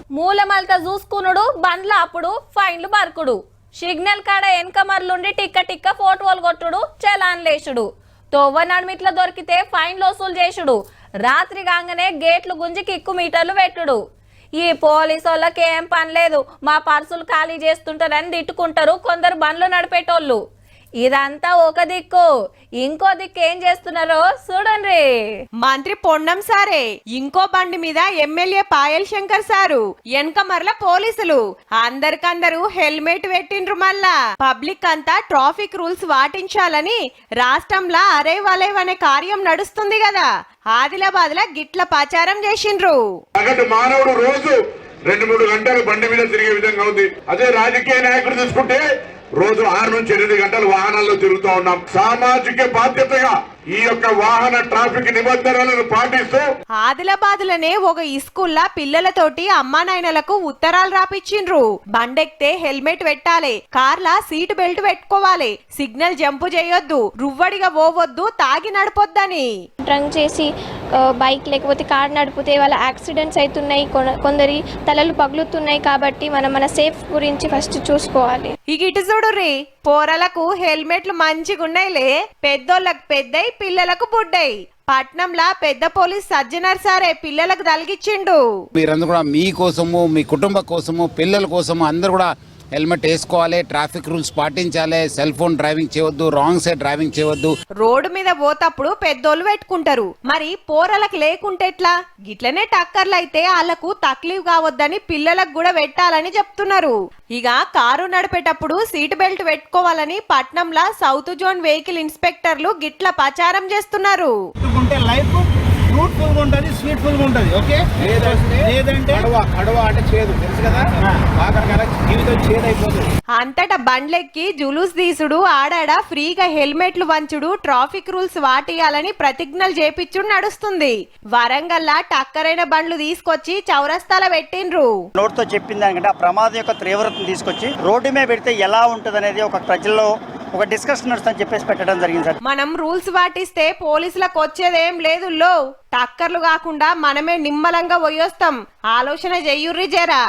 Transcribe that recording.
మూలమలత చూసుకునుడు బండ్ల అప్పుడు ఫైన్లు బర్కుడు సిగ్నల్ కాడ ఎన్కమర్లుండి టిక్క టిక్క ఫోటోలు కొట్టుడు చలాన్ లేచుడు తోవ నడిమిట్ల దొరికితే ఫైన్లు వసూలు చేసుడు రాత్రి కాగానే గేట్లు గుంజి కిక్కు మీటర్లు పెట్టుడు ఈ పోలీసు వాళ్ళకి ఏం పని లేదు మా పర్సులు ఖాళీ చేస్తుంటారని తిట్టుకుంటారు కొందరు బండ్లు నడిపేటోళ్ళు ఇదంతా ఒక దిక్కు ఇంకో దిక్కు ఏం చేస్తున్నారో చూడండి మంత్రి పొన్నం సారే ఇంకో బండి మీద ఎమ్మెల్యే పాయల్ శంకర్ సారు వెనక మరల పోలీసులు అందరికందరూ హెల్మెట్ పెట్టిండ్రు మళ్ళా పబ్లిక్ అంతా ట్రాఫిక్ రూల్స్ పాటించాలని రాష్ట్రంలో అరే వలేవ్ అనే కార్యం నడుస్తుంది కదా ఆదిలాబాద్ లా గిట్ల ప్రచారం చేసిండ్రు మానవుడు రోజు 2-3 గంటలు బండి మీద తిరిగే విధంగా ఉంది అదే రాజకీయ నాయకుడు చూసుకుంటే రోజు 6 నుంచి 8 గంటలు వాహనాల్లో తిరుగుతూ ఉన్నాం సామాజిక బాధ్యతగా ఈ యొక్క వాహన ట్రాఫిక్ నిబంధనలను పాటిస్తూ ఆదిలాబాద్ లోనే ఒక స్కూల్లా పిల్లలతోటి అమ్మా నాయనలకు ఉత్తరాలు రాపిచ్చిండ్రు బండెక్తే హెల్మెట్ పెట్టాలి కార్లా సీట్ బెల్ట్ పెట్టుకోవాలి సిగ్నల్ జంపు చేయొద్దు రువ్వడిగా పోవద్దు తాగి నడపొద్దని డ్రంక్ చేసి బైక్ లేకపోతే కార్ నడిపితే వాళ్ళ యాక్సిడెంట్స్ అవుతున్నాయి కొందరి తలలు పగులుతున్నాయి కాబట్టి మనం మన సేఫ్ గురించి ఫస్ట్ చూసుకోవాలి ఇటు చూడుర్రి పోరలకు హెల్మెట్లు మంచిగున్నాయిలే పెద్దోళ్ళకు పెద్దయి పిల్లలకు బుడ్డయి పట్నంలా పెద్ద పోలీస్ సజ్జనర్ సారే పిల్లలకు తలిగిచ్చిండు మీరందరూ కూడా మీ కోసము మీ కుటుంబ కోసము పిల్లల కోసము అందరూ కూడా హెల్మెట్ వేసుకోవాలి ట్రాఫిక్ రూల్స్ పాటించాలి సెల్ ఫోన్ డ్రైవింగ్ చేయవద్దు రాంగ్ సైడ్ డ్రైవింగ్ చేయవద్దు రోడ్డు మీద పోతప్పుడు పెద్దోళ్ళు పెట్టుకుంటారు మరి పోరలకు లేకుంటే ఎట్లా గిట్లనే టక్కర్లు అయితే వాళ్ళకు తక్లీఫ్ కావద్దని పిల్లలకు కూడా పెట్టాలని చెప్తున్నారు ఇక కారు నడిపేటప్పుడు సీట్ బెల్ట్ పెట్టుకోవాలని పట్నంలా సౌత్ జోన్ వెహికల్ ఇన్స్పెక్టర్లు గిట్ల ప్రచారం చేస్తున్నారు ఫ్రూట్ఫుల్ గా ఉంటది స్వీట్ఫుల్ గా ఉంటది ఓకే లేదంటే కడవ అంటే చేదు తెలుసు కదా జీవితం చేదైపోతుంది అంతటా బండ్లెక్కి జులూస్ తీసుడు ఆడాడ ఫ్రీగా హెల్మెట్లు వంచుడు ట్రాఫిక్ రూల్స్ వాటియాలని ప్రతిజ్ఞలు చేపిచ్చుడు నడుస్తుంది వరంగల్లా టక్కరైన బండ్లు తీసుకొచ్చి చౌరస్తాల పెట్టిండ్రు నోటితో చెప్పింది దానికంటే ఆ ప్రమాదం యొక్క తీవ్రతను తీసుకొచ్చి రోడ్డు మీద పెడితే ఎలా ఉంటది అనేది ఒక ప్రజల్లో ఒక డిస్కషన్ నడుస్తుందని చెప్పేసి పెట్టడం జరిగింది సార్ మనం రూల్స్ పాటిస్తే పోలీసులకు వచ్చేదేం లేదు లో టక్కర్లు కాకుండా మనమే నిమ్మలంగా పోయొస్తాం ఆలోచన చెయ్యుర్రి జరా